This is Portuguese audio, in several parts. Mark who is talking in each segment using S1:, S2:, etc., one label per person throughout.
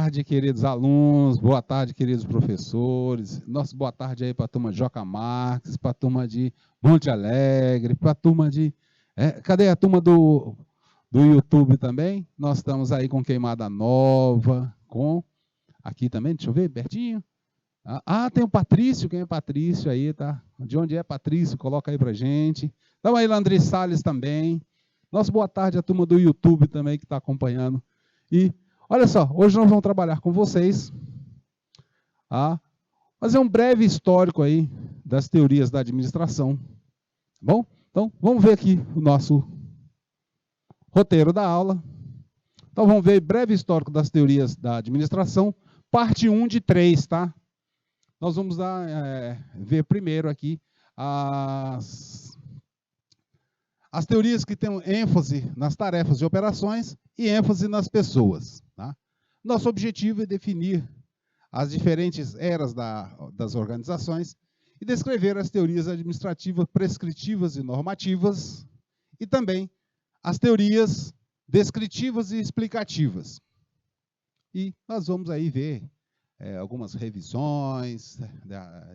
S1: tarde, queridos alunos, boa tarde, queridos professores. Nossa, boa tarde aí para a turma de Joca Marques, para a turma de Monte Alegre, para a turma de... cadê a turma do YouTube também? Nós estamos aí com Queimada Nova, com... Aqui também, deixa eu ver, pertinho. Tem o Patrício, quem é Patrício aí, tá? De onde é Patrício? Coloca aí para gente. Então aí, Landry Salles também. Nossa, boa tarde a turma do YouTube também que está acompanhando. E olha só, hoje nós vamos trabalhar com vocês, fazer um breve histórico aí das teorias da administração. Tá bom? Então, vamos ver aqui o nosso roteiro da aula. Então, vamos ver breve histórico das teorias da administração, parte 1 de 3, tá? Nós vamos ver primeiro aqui as teorias que têm ênfase nas tarefas e operações e ênfase nas pessoas. Tá? Nosso objetivo é definir as diferentes eras das organizações e descrever as teorias administrativas prescritivas e normativas e também as teorias descritivas e explicativas. E nós vamos aí ver algumas revisões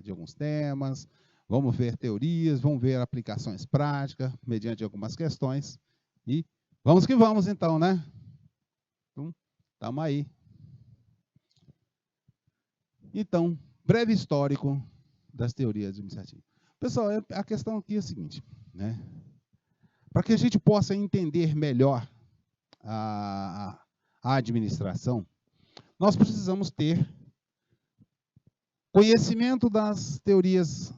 S1: de alguns temas, vamos ver teorias, vamos ver aplicações práticas, mediante algumas questões. E vamos que vamos, então, né? Então, estamos aí. Então, breve histórico das teorias administrativas. Pessoal, a questão aqui é a seguinte, né? Para que a gente possa entender melhor a administração, nós precisamos ter conhecimento das teorias,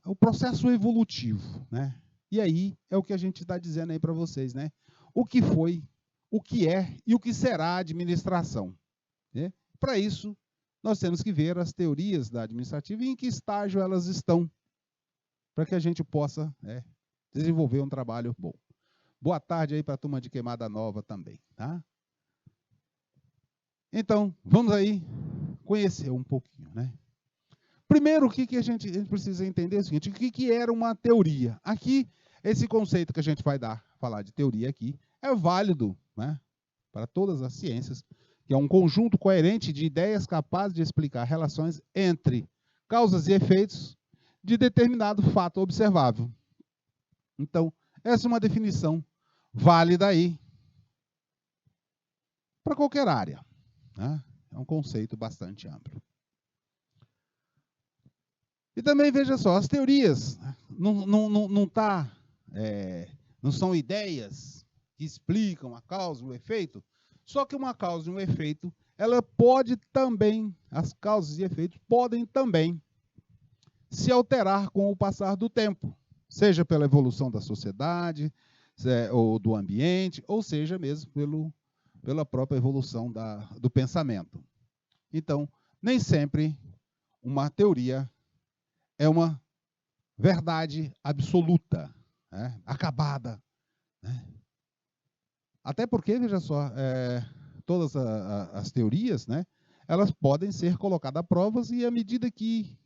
S1: o processo evolutivo, né? E aí é o que a gente está dizendo aí para vocês, né? O que foi, o que é e o que será a administração. Né? Para isso, nós temos que ver as teorias da administrativa e em que estágio elas estão, para que a gente possa desenvolver um trabalho bom. Boa tarde aí para a turma de Queimada Nova também, tá? Então, vamos aí conhecer um pouquinho, né? Primeiro, o que a gente precisa entender é o seguinte, o que era uma teoria? Aqui, esse conceito que a gente vai falar de teoria aqui, é válido, né, para todas as ciências, que é um conjunto coerente de ideias capazes de explicar relações entre causas e efeitos de determinado fato observável. Então, essa é uma definição válida aí para qualquer área. Né? É um conceito bastante amplo. E também, veja só, as teorias não são ideias que explicam a causa e o efeito, só que uma causa e um efeito, ela pode também, as causas e efeitos podem também se alterar com o passar do tempo, seja pela evolução da sociedade, ou do ambiente, ou seja mesmo pela própria evolução do pensamento. Então, nem sempre uma teoria é uma verdade absoluta, né? Acabada. Né? Até porque, veja só, todas as teorias, né, elas podem ser colocadas a provas e à medida que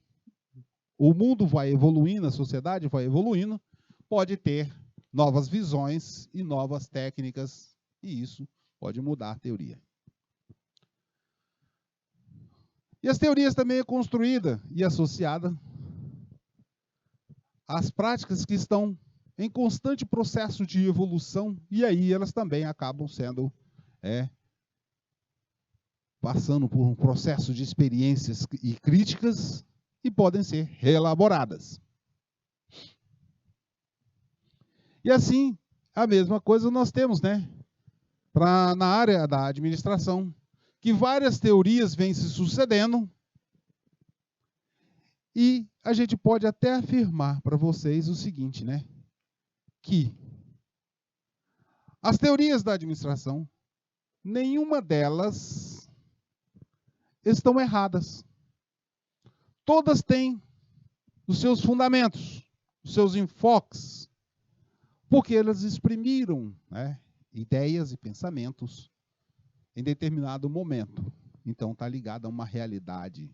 S1: o mundo vai evoluindo, a sociedade vai evoluindo, pode ter novas visões e novas técnicas, e isso pode mudar a teoria. E as teorias também é construída e associada às práticas que estão em constante processo de evolução, e aí elas também acabam sendo, passando por um processo de experiências e críticas, e podem ser reelaboradas. E assim, a mesma coisa nós temos, né? Na área da administração, que várias teorias vêm se sucedendo, e a gente pode até afirmar para vocês o seguinte, né? Que as teorias da administração, nenhuma delas estão erradas. Todas têm os seus fundamentos, os seus enfoques, porque elas exprimiram, né, ideias e pensamentos em determinado momento. Então, está ligado a uma realidade.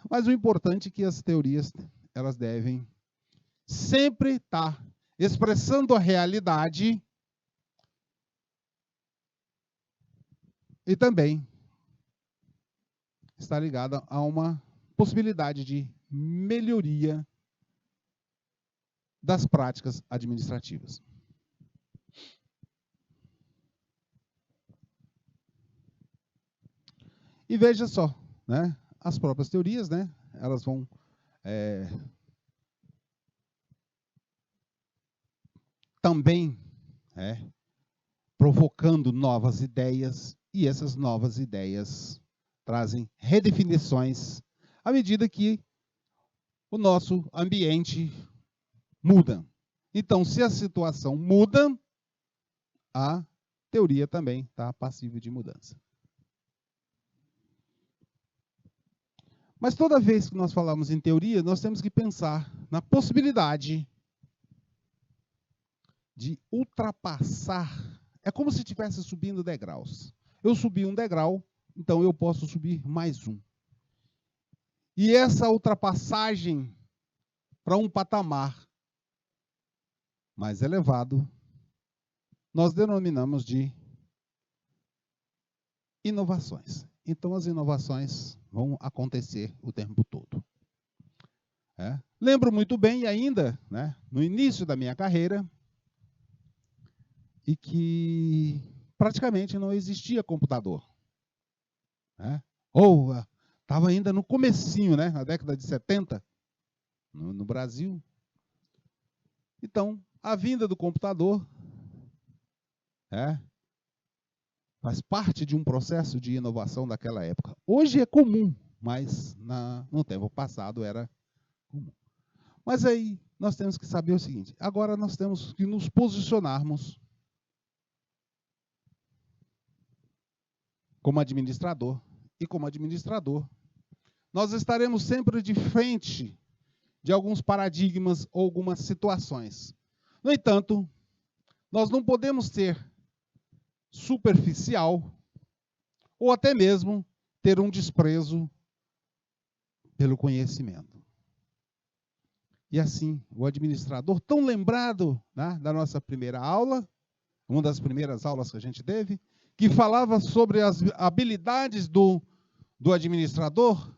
S1: Mas o importante é que as teorias elas devem sempre estar expressando a realidade e também está ligada a uma possibilidade de melhoria das práticas administrativas. E veja só, né, as próprias teorias, né, elas vão também provocando novas ideias, e essas novas ideias trazem redefinições à medida que o nosso ambiente muda. Então, se a situação muda, a teoria também está passível de mudança. Mas toda vez que nós falamos em teoria, nós temos que pensar na possibilidade de ultrapassar. É como se estivesse subindo degraus. Eu subi um degrau, então eu posso subir mais um. E essa ultrapassagem para um patamar mais elevado, nós denominamos de inovações. Então, as inovações vão acontecer o tempo todo. Lembro muito bem ainda, né, no início da minha carreira, e que praticamente não existia computador. Ou estava ainda no comecinho, né, na década de 70, no Brasil. Então, a vinda do computador faz parte de um processo de inovação daquela época. Hoje é comum, mas no tempo passado era comum. Mas aí nós temos que saber o seguinte: agora nós temos que nos posicionarmos como administrador. E como administrador, nós estaremos sempre de frente de alguns paradigmas ou algumas situações. No entanto, nós não podemos ser superficial ou até mesmo ter um desprezo pelo conhecimento. E assim, o administrador, tão lembrado, né, da nossa primeira aula, uma das primeiras aulas que a gente teve, que falava sobre as habilidades do administrador.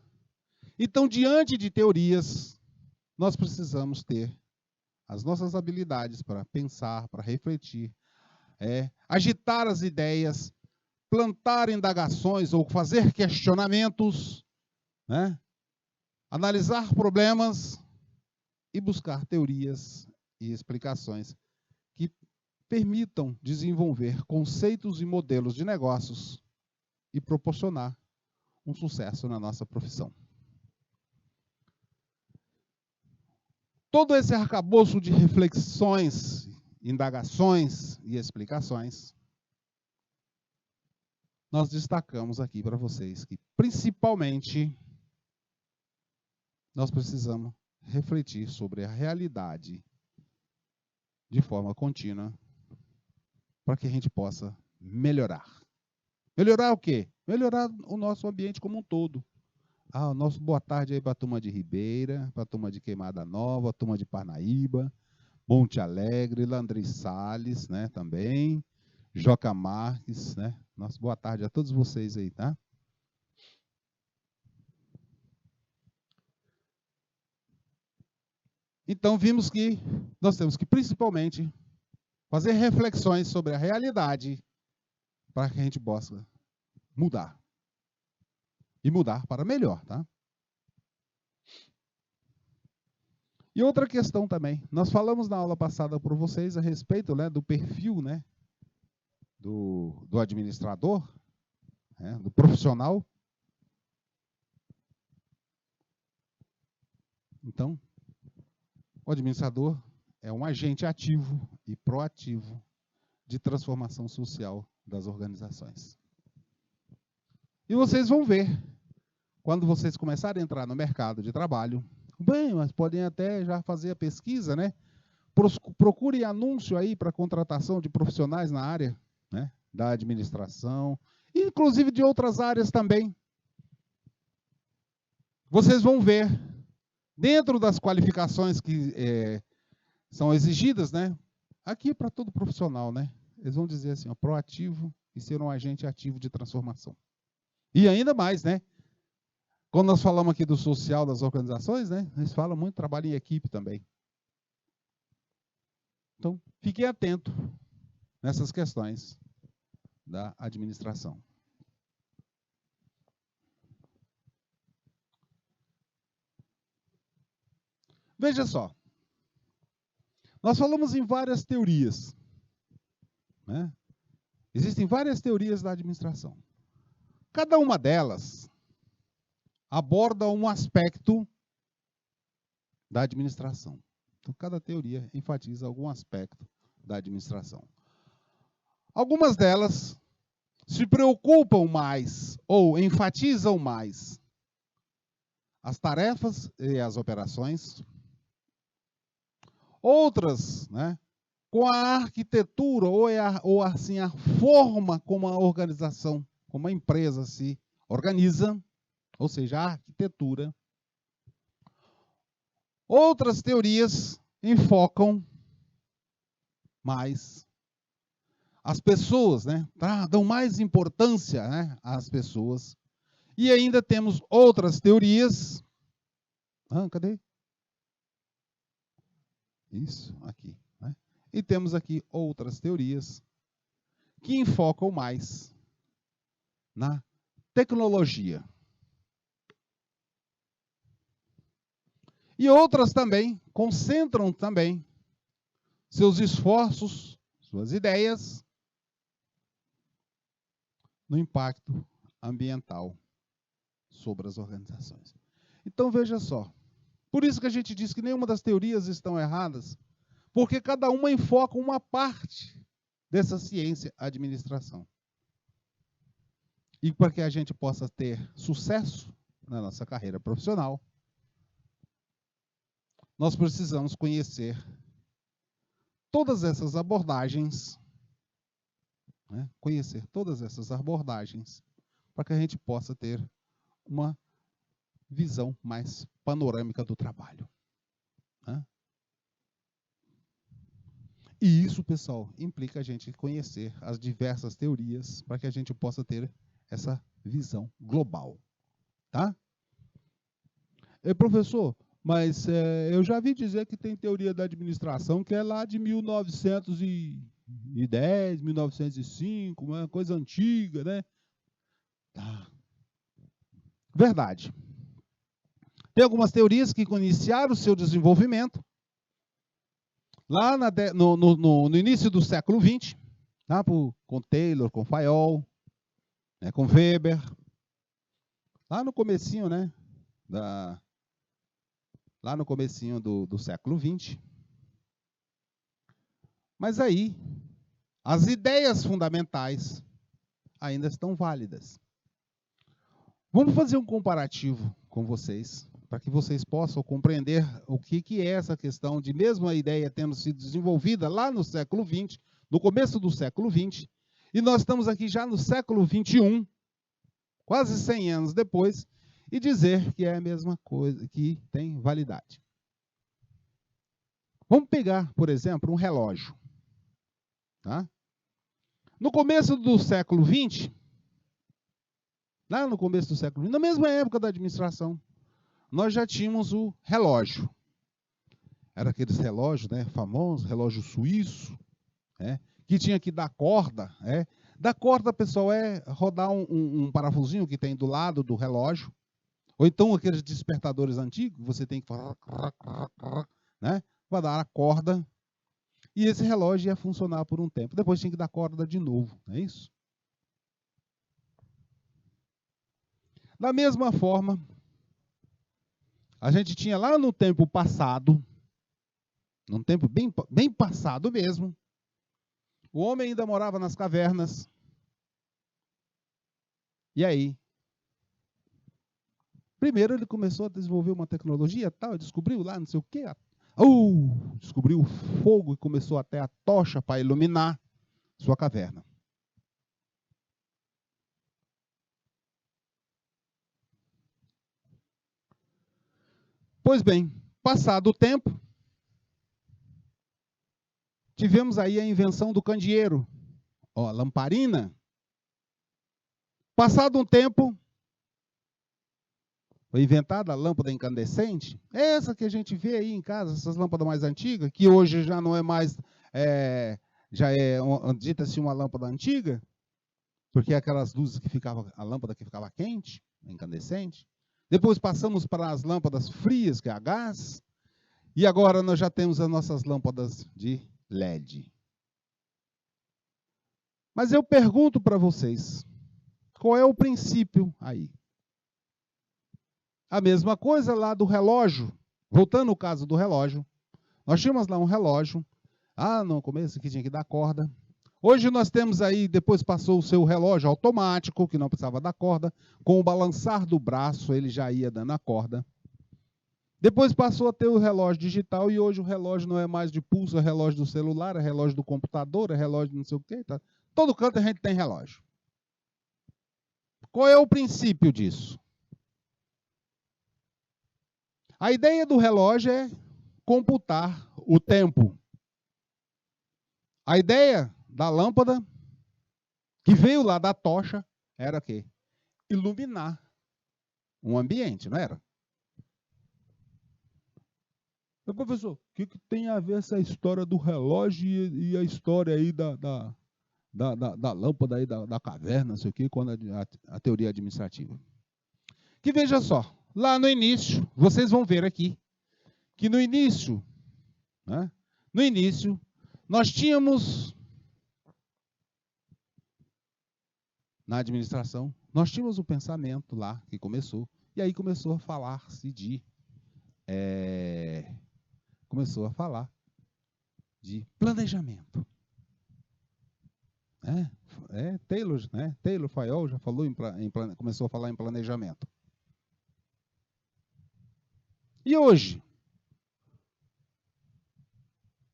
S1: Então, diante de teorias, nós precisamos ter as nossas habilidades para pensar, para refletir, agitar as ideias, plantar indagações ou fazer questionamentos, né? Analisar problemas e buscar teorias e explicações que permitam desenvolver conceitos e modelos de negócios e proporcionar um sucesso na nossa profissão. Todo esse arcabouço de reflexões, indagações e explicações, nós destacamos aqui para vocês que, principalmente, nós precisamos refletir sobre a realidade de forma contínua para que a gente possa melhorar. Melhorar o quê? Melhorar o nosso ambiente como um todo. O nosso boa tarde aí para a turma de Ribeira, para a turma de Queimada Nova, a turma de Parnaíba, Monte Alegre, Landry Salles, né, também, Joca Marques, né? Nossa, boa tarde a todos vocês aí, tá? Então, vimos que nós temos que, principalmente, fazer reflexões sobre a realidade para que a gente possa mudar. E mudar para melhor, tá? E outra questão também, nós falamos na aula passada para vocês a respeito, né, do perfil, né, do administrador, né, do profissional. Então, o administrador é um agente ativo e proativo de transformação social das organizações. E vocês vão ver, quando vocês começarem a entrar no mercado de trabalho, bem, mas podem até já fazer a pesquisa, né? Procure anúncio aí para contratação de profissionais na área, né, da administração, inclusive de outras áreas também. Vocês vão ver, dentro das qualificações que são exigidas, né? Aqui é para todo profissional, né? Eles vão dizer assim, proativo e ser um agente ativo de transformação. E ainda mais, né? Quando nós falamos aqui do social das organizações, né, eles falam muito trabalho em equipe também. Então, fiquem atentos nessas questões da administração. Veja só, nós falamos em várias teorias, né? Existem várias teorias da administração. Cada uma delas aborda um aspecto da administração. Então, cada teoria enfatiza algum aspecto da administração. Algumas delas se preocupam mais ou enfatizam mais as tarefas e as operações. Outras, né, com a arquitetura ou assim, a forma como a organização, como a empresa se organiza, ou seja, a arquitetura. Outras teorias enfocam mais as pessoas, né? Dão mais importância, né, às pessoas. E ainda temos outras teorias. Cadê? Isso, aqui. Né? E temos aqui outras teorias que enfocam mais na tecnologia. E outras também concentram também seus esforços, suas ideias no impacto ambiental sobre as organizações. Então veja só, por isso que a gente diz que nenhuma das teorias estão erradas, porque cada uma enfoca uma parte dessa ciência administração. E para que a gente possa ter sucesso na nossa carreira profissional, nós precisamos conhecer todas essas abordagens, né? Conhecer todas essas abordagens, para que a gente possa ter uma visão mais panorâmica do trabalho. Né? E isso, pessoal, implica a gente conhecer as diversas teorias, para que a gente possa ter essa visão global. Tá? Professor, mas eu já vi dizer que tem teoria da administração que é lá de 1910, 1905, uma coisa antiga, né? Tá. Verdade. Tem algumas teorias que iniciaram o seu desenvolvimento lá no início do século XX, tá? Com Taylor, com Fayol, né? Com Weber, lá no comecinho, né? Lá no comecinho do século XX. Mas aí, as ideias fundamentais ainda estão válidas. Vamos fazer um comparativo com vocês, para que vocês possam compreender o que é essa questão de mesmo a ideia tendo sido desenvolvida lá no século XX, no começo do século XX, e nós estamos aqui já no século XXI, quase 100 anos depois, e dizer que é a mesma coisa, que tem validade. Vamos pegar, por exemplo, um relógio. Tá? No começo do século XX, lá no começo do século XX, na mesma época da administração, nós já tínhamos o relógio. Era aqueles relógios, né, famosos, relógio suíço, que tinha que dar corda. Dar corda, pessoal, é rodar um parafusinho que tem do lado do relógio, ou então aqueles despertadores antigos, você tem que falar, né, para dar a corda, e esse relógio ia funcionar por um tempo. Depois tinha que dar corda de novo, não é isso? Da mesma forma, a gente tinha lá no tempo passado, num tempo bem passado mesmo, o homem ainda morava nas cavernas. E aí? Primeiro ele começou a desenvolver uma tecnologia tal, descobriu lá não sei o quê. Descobriu o fogo e começou até a tocha para iluminar sua caverna. Pois bem, passado o tempo, tivemos aí a invenção do candeeiro, a lamparina. Passado um tempo, Foi inventada a lâmpada incandescente. Essa que a gente vê aí em casa, essas lâmpadas mais antigas, que hoje já não é mais, já é dita-se uma lâmpada antiga, porque é aquelas luzes que ficava, a lâmpada que ficava quente, incandescente. Depois passamos para as lâmpadas frias, que é a gás. E agora nós já temos as nossas lâmpadas de LED. Mas eu pergunto para vocês, qual é o princípio aí? A mesma coisa lá do relógio. Voltando ao caso do relógio. Nós tínhamos lá um relógio. No começo que tinha que dar corda. Hoje nós temos aí, depois passou o seu relógio automático, que não precisava dar corda. Com o balançar do braço, ele já ia dando a corda. Depois passou a ter o relógio digital e hoje o relógio não é mais de pulso, é relógio do celular, é relógio do computador, é relógio de não sei o quê. Tá? Todo canto a gente tem relógio. Qual é o princípio disso? A ideia do relógio é computar o tempo. A ideia da lâmpada, que veio lá da tocha, era o quê? Iluminar um ambiente, não era? Meu professor, o que tem a ver essa história do relógio e a história aí da lâmpada aí da caverna, não sei o quê, quando a teoria administrativa? Que veja só, lá no início, vocês vão ver aqui, que no início, né, nós tínhamos, na administração, nós tínhamos o pensamento lá, que começou, e aí começou a falar-se de, planejamento. Taylor, né? Taylor Fayol já falou começou a falar em planejamento. E hoje?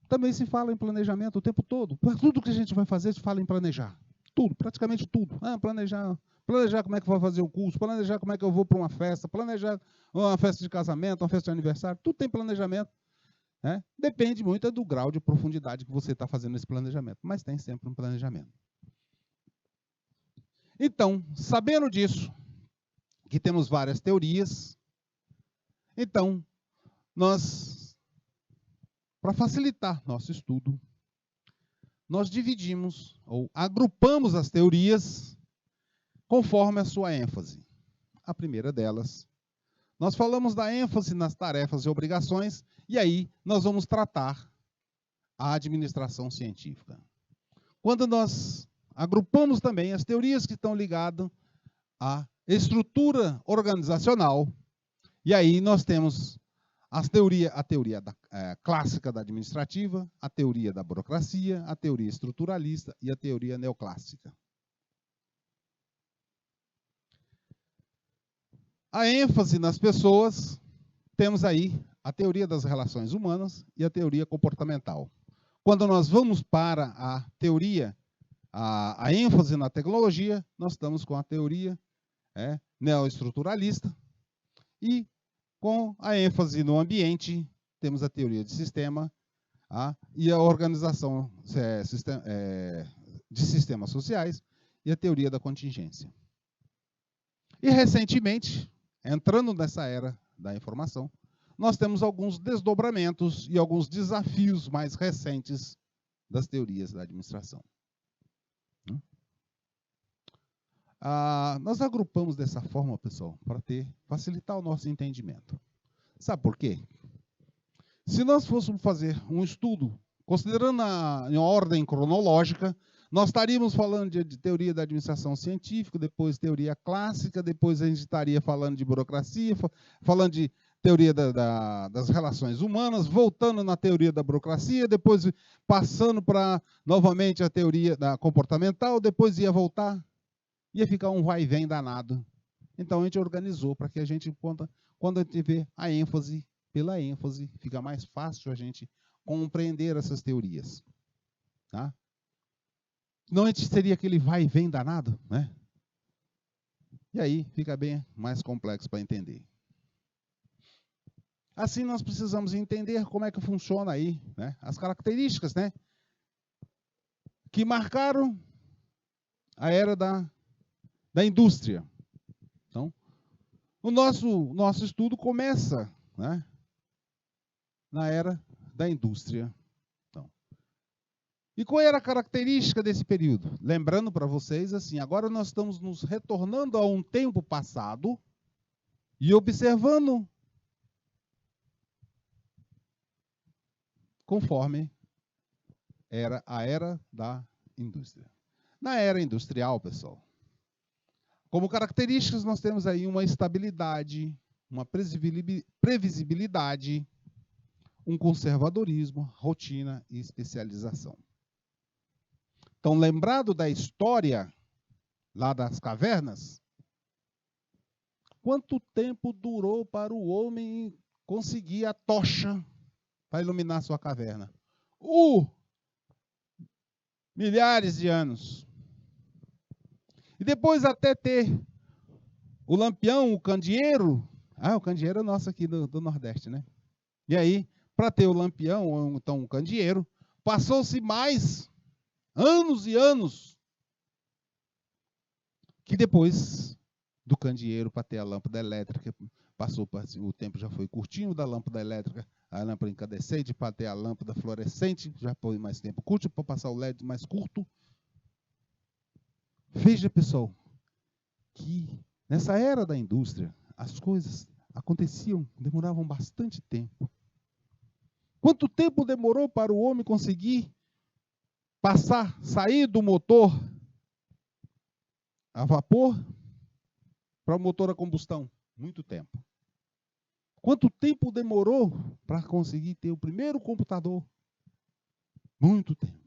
S1: Também se fala em planejamento o tempo todo. Tudo que a gente vai fazer se fala em planejar. Tudo, praticamente tudo. Planejar como é que eu vou fazer o curso, planejar como é que eu vou para uma festa, planejar uma festa de casamento, uma festa de aniversário, tudo tem planejamento. Né? Depende muito do grau de profundidade que você está fazendo esse planejamento, mas tem sempre um planejamento. Então, sabendo disso, que temos várias teorias, então, nós, para facilitar nosso estudo, nós dividimos ou agrupamos as teorias conforme a sua ênfase. A primeira delas, nós falamos da ênfase nas tarefas e obrigações, e aí nós vamos tratar a administração científica. Quando nós agrupamos também as teorias que estão ligadas à estrutura organizacional, e aí nós temos a teoria clássica da administrativa, a teoria da burocracia, a teoria estruturalista e a teoria neoclássica. A ênfase nas pessoas, temos aí a teoria das relações humanas e a teoria comportamental. Quando nós vamos para a teoria, a ênfase na tecnologia, nós estamos com a teoria neoestruturalista e com a ênfase no ambiente, temos a teoria de sistema e a organização de sistemas sociais e a teoria da contingência. E recentemente, entrando nessa era da informação, nós temos alguns desdobramentos e alguns desafios mais recentes das teorias da administração. Nós agrupamos dessa forma, pessoal, para facilitar o nosso entendimento. Sabe por quê? Se nós fôssemos fazer um estudo, considerando em ordem cronológica, nós estaríamos falando de teoria da administração científica, depois teoria clássica, depois a gente estaria falando de burocracia, falando de teoria das relações humanas, voltando na teoria da burocracia, depois passando para, novamente, a teoria da comportamental, depois ia voltar, ia ficar um vai e vem danado. Então, a gente organizou para que a gente, quando a gente vê a ênfase, pela ênfase, fica mais fácil a gente compreender essas teorias. Tá? Não a gente teria aquele vai e vem danado, né? E aí fica bem mais complexo para entender. Assim, nós precisamos entender como é que funciona aí, né? As características, né? Que marcaram a era da indústria. Então, O nosso estudo começa, né, na era da indústria. Então, e qual era a característica desse período? Lembrando para vocês, assim, agora nós estamos nos retornando a um tempo passado e observando conforme era a era da indústria. Na era industrial, pessoal, como características nós temos aí uma estabilidade, uma previsibilidade, um conservadorismo, rotina e especialização. Então, lembrado da história lá das cavernas, quanto tempo durou para o homem conseguir a tocha para iluminar sua caverna? Milhares de anos. E depois até ter o lampião, o candeeiro. O candeeiro é nosso aqui do Nordeste, né? E aí, para ter o lampião, ou então o candeeiro, passou-se mais anos e anos que depois do candeeiro para ter a lâmpada elétrica, o tempo já foi curtinho da lâmpada elétrica, a lâmpada incandescente para ter a lâmpada fluorescente, já foi mais tempo curto, para passar o LED mais curto. Veja, pessoal, que nessa era da indústria, as coisas aconteciam, demoravam bastante tempo. Quanto tempo demorou para o homem conseguir sair do motor a vapor para o motor a combustão? Muito tempo. Quanto tempo demorou para conseguir ter o primeiro computador? Muito tempo.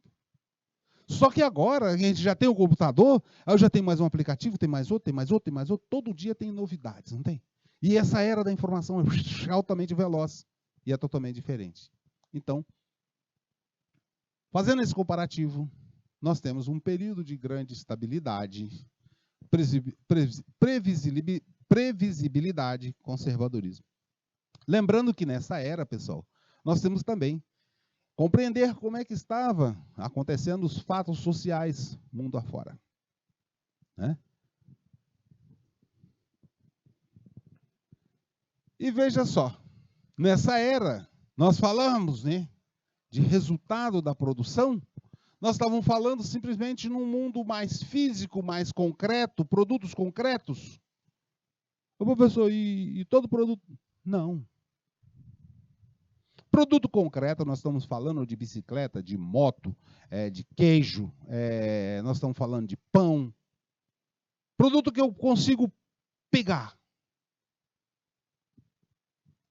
S1: Só que agora a gente já tem o computador, aí eu já tenho mais um aplicativo, tem mais outro, tem mais outro, tem mais outro. Todo dia tem novidades, não tem? E essa era da informação é altamente veloz e é totalmente diferente. Então, fazendo esse comparativo, nós temos um período de grande estabilidade, previsibilidade, conservadorismo. Lembrando que nessa era, pessoal, nós temos também compreender como é que estava acontecendo os fatos sociais mundo afora. Né? E veja só, nessa era, nós falamos, né, de resultado da produção, nós estávamos falando simplesmente num mundo mais físico, mais concreto, produtos concretos. Ô, professor, e todo produto? Não. Produto concreto, nós estamos falando de bicicleta, de moto, de queijo, nós estamos falando de pão. Produto que eu consigo pegar.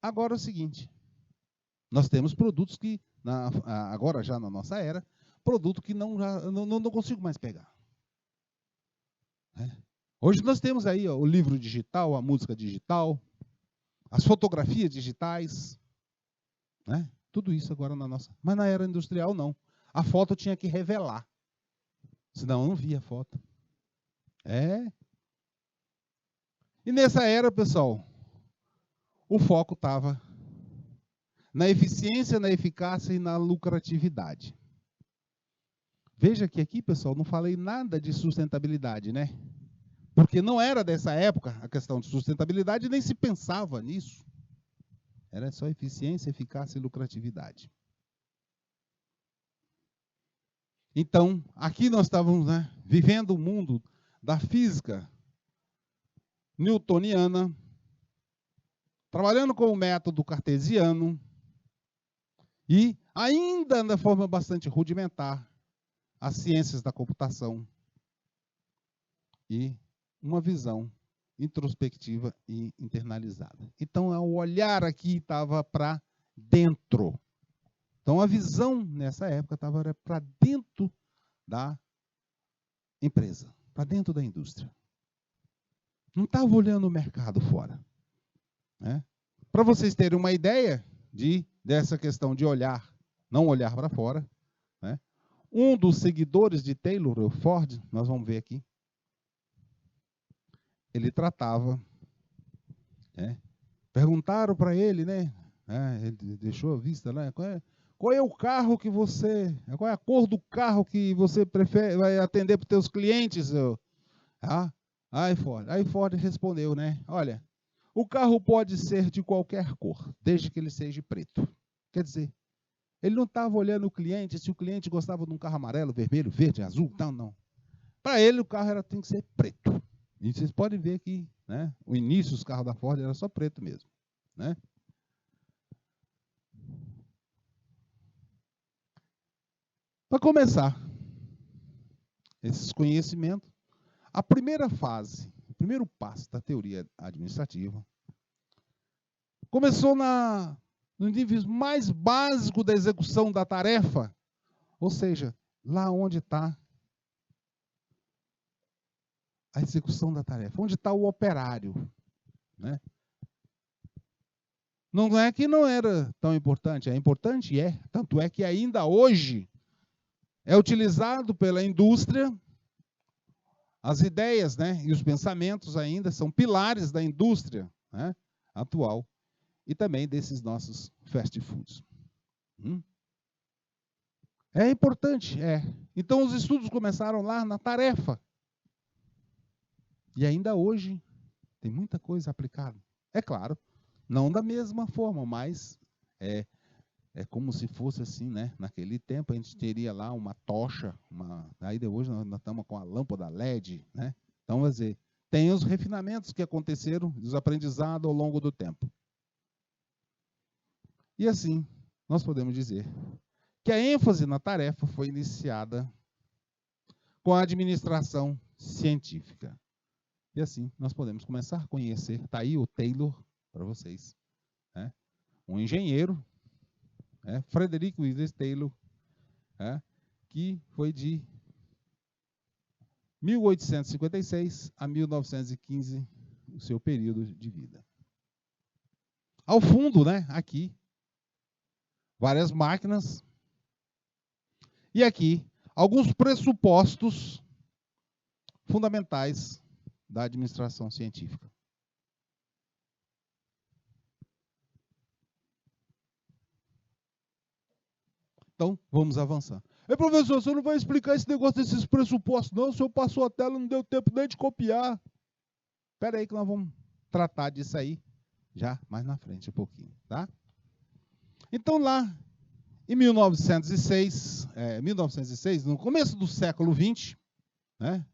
S1: Agora é o seguinte, nós temos produtos que, agora já na nossa era, produto que não consigo mais pegar. Hoje nós temos aí o livro digital, a música digital, as fotografias digitais, né? Tudo isso agora na nossa... Mas na era industrial, não. A foto tinha que revelar. Senão eu não via a foto. E nessa era, pessoal, o foco estava na eficiência, na eficácia e na lucratividade. Veja que aqui, pessoal, não falei nada de sustentabilidade, né? Porque não era dessa época a questão de sustentabilidade, nem se pensava nisso. Era só eficiência, eficácia e lucratividade. Então, aqui nós estávamos, né, vivendo o mundo da física newtoniana, trabalhando com o método cartesiano e, ainda de forma bastante rudimentar, as ciências da computação e uma visão introspectiva e internalizada. Então, o olhar aqui estava para dentro. Então, a visão, nessa época, estava para dentro da empresa, para dentro da indústria. Não estava olhando o mercado fora. Né? Para vocês terem uma ideia dessa questão de olhar, não olhar para fora, né? Um dos seguidores de Taylor, o Ford, nós vamos ver aqui, ele tratava, perguntaram para ele, né? Ele deixou a vista lá, qual é o carro que você, qual é a cor do carro que você prefere, vai atender para os teus clientes? Aí Ford respondeu, né? Olha, O carro pode ser de qualquer cor, desde que ele seja preto. Quer dizer, ele não estava olhando o cliente, se o cliente gostava de um carro amarelo, vermelho, verde, azul, não. Para ele, o carro tem que ser preto. E vocês podem ver que, né, o início dos carros da Ford era só preto mesmo. Né? Para começar esses conhecimentos, a primeira fase, o primeiro passo da teoria administrativa, começou no nível mais básico da execução da tarefa, ou seja, lá onde está a execução da tarefa, onde está o operário. Né? Não é que não era tão importante, é importante, tanto é que ainda hoje é utilizado pela indústria, as ideias, né, e os pensamentos ainda são pilares da indústria, né, atual e também desses nossos fast foods. É importante, é. Então os estudos começaram lá na tarefa. E ainda hoje tem muita coisa aplicada. É claro, não da mesma forma, mas é como se fosse assim, né? Naquele tempo a gente teria lá uma tocha, aí hoje nós estamos com a lâmpada LED, né? Então, quer dizer, tem os refinamentos que aconteceram, os aprendizados ao longo do tempo. E assim, nós podemos dizer que a ênfase na tarefa foi iniciada com a administração científica. E assim, nós podemos começar a conhecer, está aí o Taylor para vocês, né? Um engenheiro, Frederick Willis Taylor, que foi de 1856 a 1915, o seu período de vida. Ao fundo, né, aqui, várias máquinas, e aqui, alguns pressupostos fundamentais da administração científica. Então, vamos avançar. Professor, você não vai explicar esse negócio desses pressupostos, não? O senhor passou a tela, não deu tempo nem de copiar. Espera aí que nós vamos tratar disso aí já mais na frente um pouquinho, tá? Então, lá em 1906, no começo do século XX, né,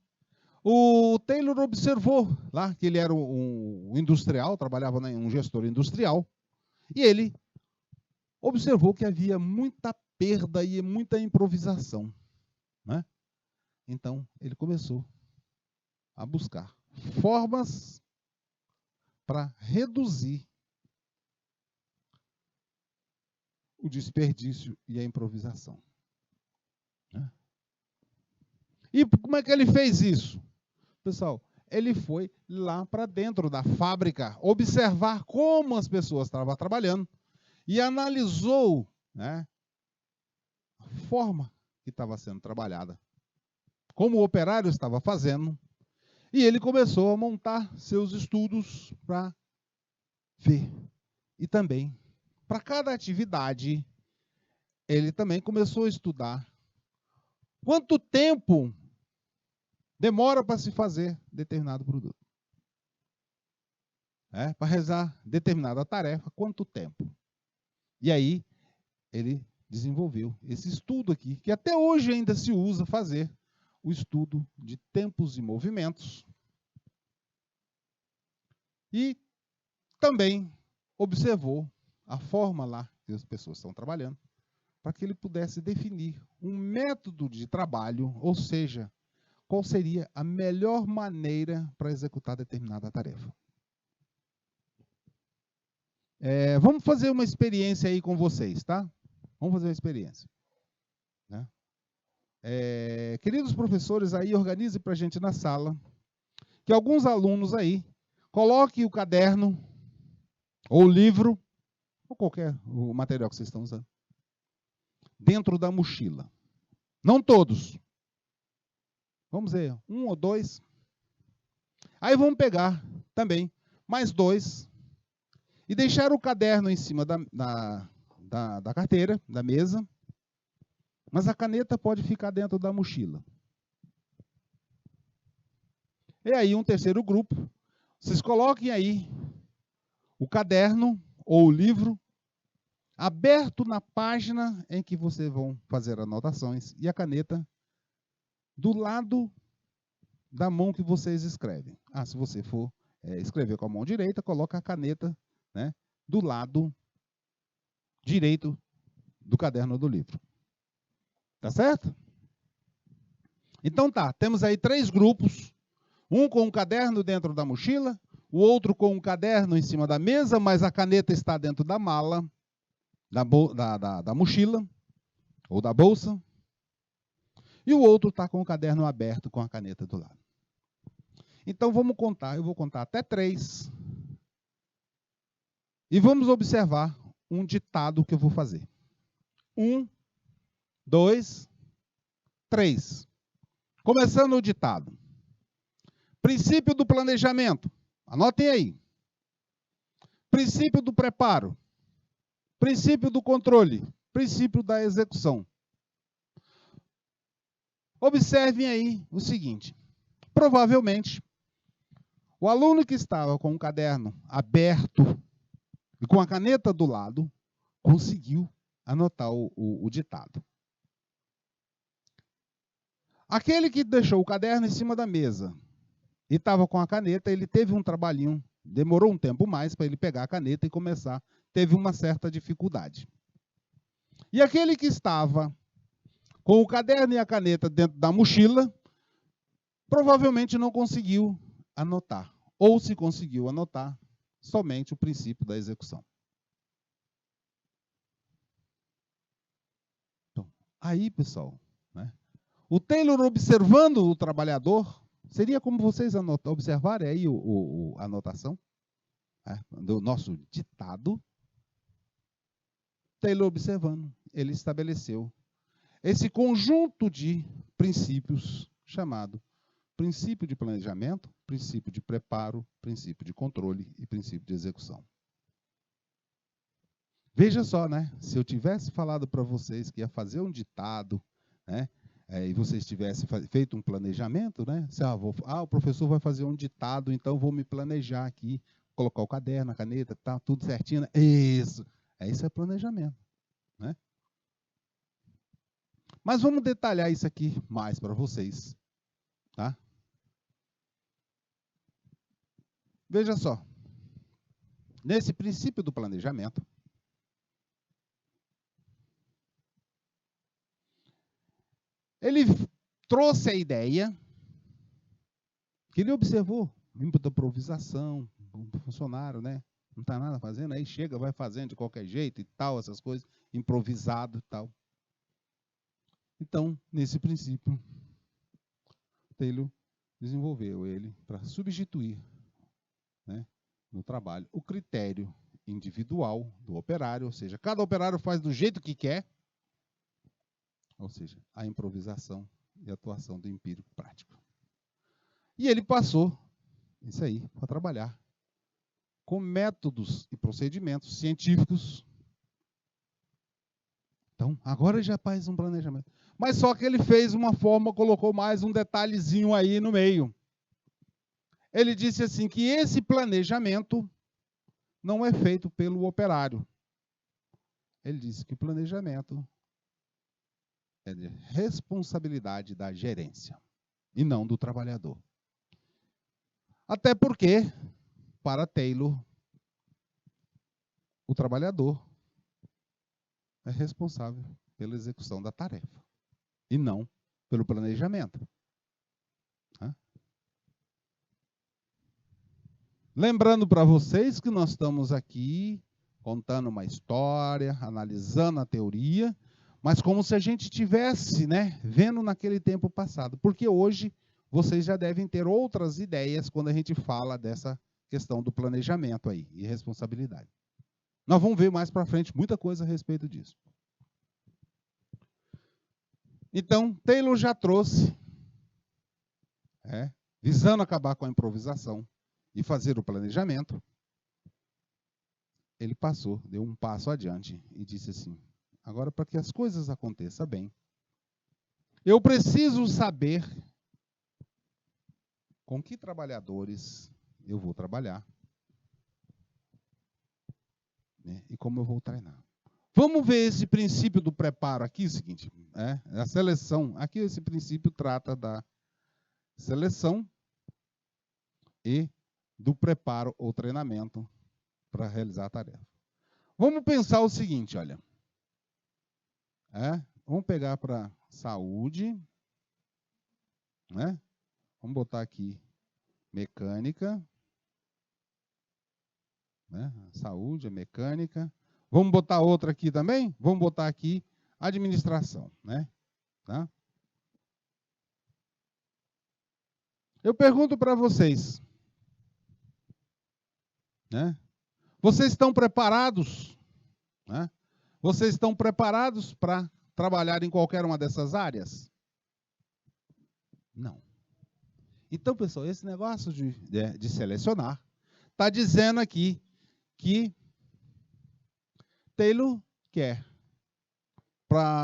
S1: o Taylor observou lá que ele era um industrial, trabalhava um gestor industrial, e ele observou que havia muita perda e muita improvisação. Né? Então, ele começou a buscar formas para reduzir o desperdício e a improvisação. Né? E como é que ele fez isso? Pessoal, ele foi lá para dentro da fábrica, observar como as pessoas estavam trabalhando e analisou, né, a forma que estava sendo trabalhada, como o operário estava fazendo, e ele começou a montar seus estudos para ver. E também, para cada atividade, ele também começou a estudar quanto tempo demora para se fazer determinado produto. Para realizar determinada tarefa, quanto tempo? E aí, ele desenvolveu esse estudo aqui, que até hoje ainda se usa fazer o estudo de tempos e movimentos. E também observou a forma lá que as pessoas estão trabalhando, para que ele pudesse definir um método de trabalho, ou seja, qual seria a melhor maneira para executar determinada tarefa. Vamos fazer uma experiência aí com vocês, tá? Vamos fazer uma experiência. Né? Queridos professores, aí organize para a gente na sala, que alguns alunos aí coloquem o caderno, ou o livro, ou qualquer o material que vocês estão usando, dentro da mochila. Não todos. Vamos ver, 1 ou 2. Aí vamos pegar também mais 2 e deixar o caderno em cima da carteira, da mesa, mas a caneta pode ficar dentro da mochila. E aí um terceiro grupo, vocês coloquem aí o caderno ou o livro aberto na página em que vocês vão fazer anotações e a caneta do lado da mão que vocês escrevem. Se você for escrever com a mão direita, coloca a caneta, né, do lado direito do caderno do livro. Tá certo? Então tá, temos aí 3 grupos, um com um caderno dentro da mochila, o outro com um caderno em cima da mesa, mas a caneta está dentro da mala, da mochila, ou da bolsa, e o outro está com o caderno aberto com a caneta do lado. Então vamos contar, eu vou contar até 3, e vamos observar um ditado que eu vou fazer. 1, 2, 3. Começando o ditado. Princípio do planejamento. Anotem aí. Princípio do preparo. Princípio do controle. Princípio da execução. Observem aí o seguinte. Provavelmente, o aluno que estava com o caderno aberto e com a caneta do lado, conseguiu anotar o ditado. Aquele que deixou o caderno em cima da mesa e estava com a caneta, ele teve um trabalhinho, demorou um tempo mais para ele pegar a caneta e começar, teve uma certa dificuldade. E aquele que estava com o caderno e a caneta dentro da mochila, provavelmente não conseguiu anotar, ou se conseguiu anotar, somente o princípio da execução. Então, aí, pessoal, né? O Taylor observando o trabalhador, seria como vocês observarem aí a anotação do nosso ditado. Taylor observando, ele estabeleceu esse conjunto de princípios chamado princípio de planejamento, princípio de preparo, princípio de controle e princípio de execução. Veja só, né? Se eu tivesse falado para vocês que ia fazer um ditado, né? E vocês tivessem feito um planejamento, né? O professor vai fazer um ditado, então vou me planejar aqui, colocar o caderno, a caneta, tá tudo certinho. Né? Isso é planejamento, né? Mas vamos detalhar isso aqui mais para vocês, tá? Veja só, nesse princípio do planejamento, ele trouxe a ideia que ele observou, improvisação, um funcionário, né? Não está nada fazendo, aí chega, vai fazendo de qualquer jeito e tal, essas coisas, improvisado e tal. Então, nesse princípio, Taylor desenvolveu ele para substituir, né, no trabalho o critério individual do operário, ou seja, cada operário faz do jeito que quer, ou seja, a improvisação e a atuação do empírico prático. E ele passou isso aí para trabalhar com métodos e procedimentos científicos. Então, agora já faz um planejamento. Mas só que ele fez uma forma, colocou mais um detalhezinho aí no meio. Ele disse assim que esse planejamento não é feito pelo operário. Ele disse que o planejamento é de responsabilidade da gerência e não do trabalhador. Até porque, para Taylor, o trabalhador é responsável pela execução da tarefa e não pelo planejamento. Lembrando para vocês que nós estamos aqui contando uma história, analisando a teoria, mas como se a gente estivesse, né, vendo naquele tempo passado. Porque hoje vocês já devem ter outras ideias quando a gente fala dessa questão do planejamento aí e responsabilidade. Nós vamos ver mais para frente muita coisa a respeito disso. Então, Taylor já trouxe, visando acabar com a improvisação e fazer o planejamento, ele passou, deu um passo adiante e disse assim, agora para que as coisas aconteçam bem, eu preciso saber com que trabalhadores eu vou trabalhar, né, e como eu vou treinar. Vamos ver esse princípio do preparo aqui, é o seguinte, a seleção. Aqui esse princípio trata da seleção e do preparo ou treinamento para realizar a tarefa. Vamos pensar o seguinte, olha. Vamos pegar para saúde, né? Vamos botar aqui mecânica, né? Saúde, mecânica. Vamos botar outra aqui também? Vamos botar aqui administração, né? Tá? Eu pergunto para vocês, né? Vocês estão preparados, né? Vocês estão preparados para trabalhar em qualquer uma dessas áreas? Não. Então, pessoal, esse negócio de selecionar está dizendo aqui que Taylor quer,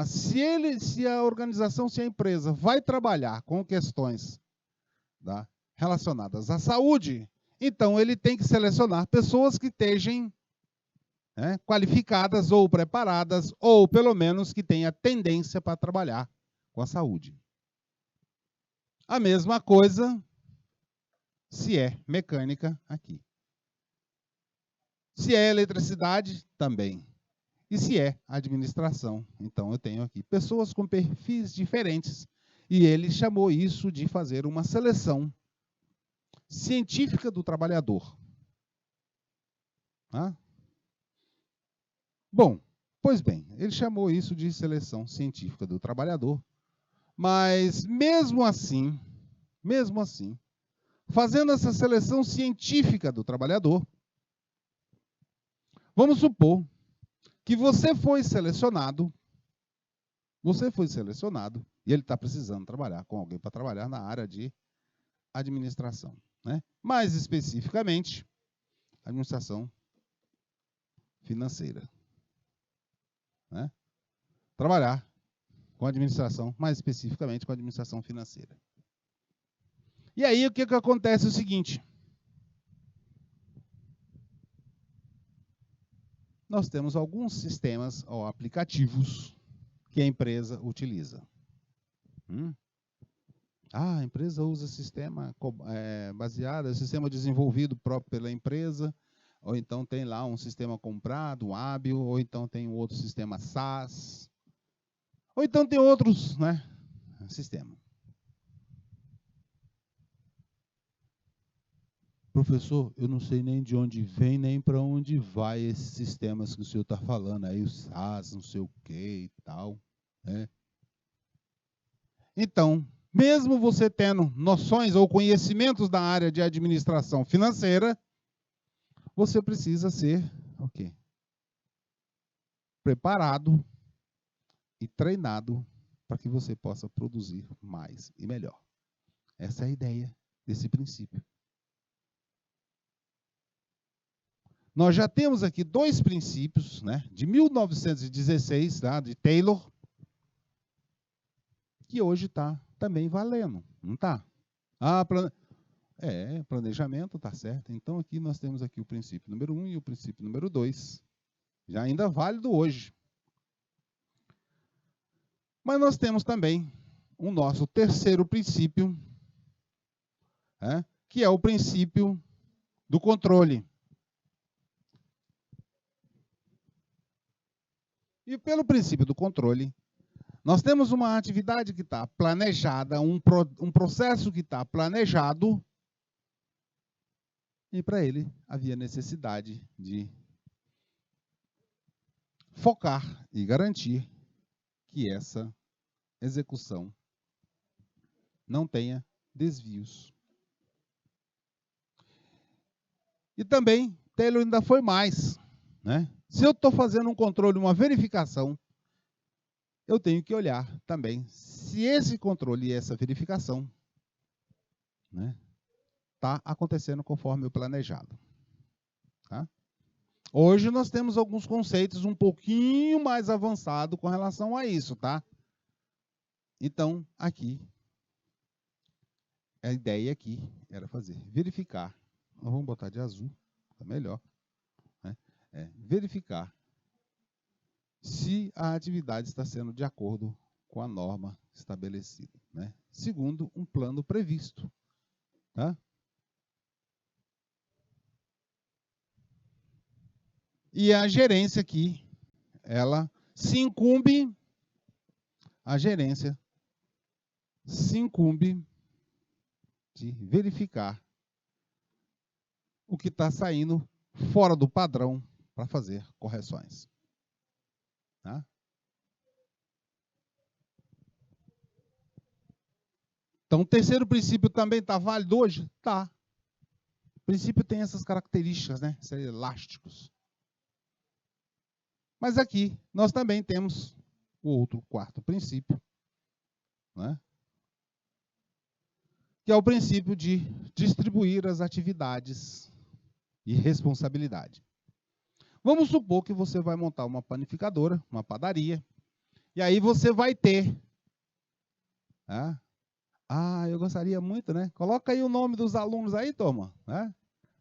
S1: se a organização, se a empresa vai trabalhar com questões, tá, relacionadas à saúde, então ele tem que selecionar pessoas que estejam, né, qualificadas ou preparadas, ou pelo menos que tenha tendência para trabalhar com a saúde. A mesma coisa se é mecânica aqui. Se é eletricidade, também. E se é administração, então eu tenho aqui pessoas com perfis diferentes. E ele chamou isso de fazer uma seleção científica do trabalhador. Ah? Bom, pois bem, ele chamou isso de seleção científica do trabalhador. Mas mesmo assim, fazendo essa seleção científica do trabalhador, vamos supor que você foi selecionado e ele está precisando trabalhar com alguém para trabalhar na área de administração, né? Mais especificamente, administração financeira, né? Trabalhar com administração, mais especificamente com administração financeira. E aí o que acontece é o seguinte: nós temos alguns sistemas ou aplicativos que a empresa utiliza. A empresa usa sistema baseado, sistema desenvolvido próprio pela empresa, ou então tem lá um sistema comprado, um hábil, ou então tem um outro sistema SaaS, ou então tem outros, né, sistemas. Professor, eu não sei nem de onde vem, nem para onde vai esses sistemas que o senhor está falando aí, o SaaS, não sei o que e tal, né? Então, mesmo você tendo noções ou conhecimentos da área de administração financeira, você precisa ser preparado e treinado para que você possa produzir mais e melhor. Essa é a ideia desse princípio. Nós já temos aqui dois princípios, né, de 1916, tá, de Taylor, que hoje está também valendo, não está? Planejamento, está certo. Então, aqui nós temos aqui o princípio número 1 e o princípio número 2, já ainda válido hoje. Mas nós temos também o nosso terceiro princípio, que é o princípio do controle. E pelo princípio do controle, nós temos uma atividade que está planejada, um processo que está planejado, e para ele havia necessidade de focar e garantir que essa execução não tenha desvios. E também, Taylor ainda foi mais, né? Se eu estou fazendo um controle, uma verificação, eu tenho que olhar também se esse controle e essa verificação, né, está acontecendo conforme o planejado. Tá? Hoje nós temos alguns conceitos um pouquinho mais avançados com relação a isso, tá? Então, aqui, a ideia aqui era verificar. Nós vamos botar de azul, tá melhor. Né? verificar se a atividade está sendo de acordo com a norma estabelecida, né? Segundo um plano previsto. Tá? E a gerência aqui, ela se incumbe, a gerência se incumbe de verificar o que está saindo fora do padrão para fazer correções. Tá? Então, o terceiro princípio também está válido hoje? Tá. O princípio tem essas características, né? Ser elásticos. Mas aqui nós também temos o outro quarto princípio, né? Que é o princípio de distribuir as atividades e responsabilidade. Vamos supor que você vai montar uma panificadora, uma padaria, e aí você vai ter... eu gostaria muito, né? Coloca aí o nome dos alunos aí, turma. Né?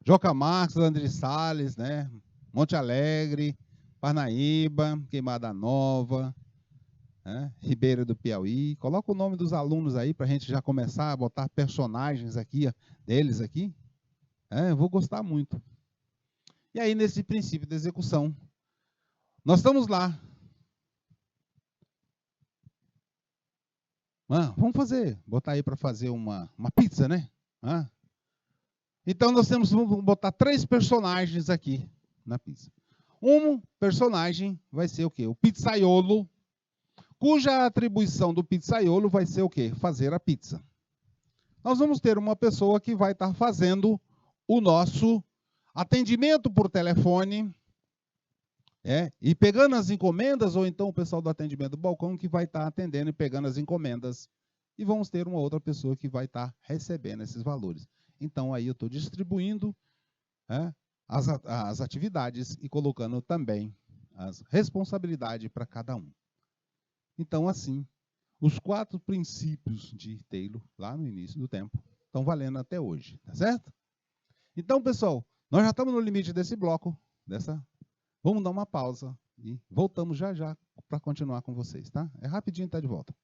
S1: Joca Marques, André Salles, né? Monte Alegre, Parnaíba, Queimada Nova, né? Ribeira do Piauí. Coloca o nome dos alunos aí para a gente já começar a botar personagens aqui, deles aqui. Eu vou gostar muito. E aí, nesse princípio de execução, nós estamos lá. Vamos botar aí para fazer uma pizza, né? Então, vamos botar 3 personagens aqui na pizza. Um personagem vai ser o quê? O pizzaiolo, cuja atribuição do pizzaiolo vai ser o quê? Fazer a pizza. Nós vamos ter uma pessoa que vai estar fazendo o nosso atendimento por telefone, e pegando as encomendas, ou então o pessoal do atendimento do balcão que vai estar atendendo e pegando as encomendas. E vamos ter uma outra pessoa que vai estar recebendo esses valores. Então, aí eu estou distribuindo as atividades e colocando também as responsabilidades para cada um. Então, assim, os 4 princípios de Taylor, lá no início do tempo, estão valendo até hoje, tá certo? Então, pessoal, nós já estamos no limite desse bloco, Vamos dar uma pausa e voltamos já já para continuar com vocês, tá? É rapidinho, tá de volta.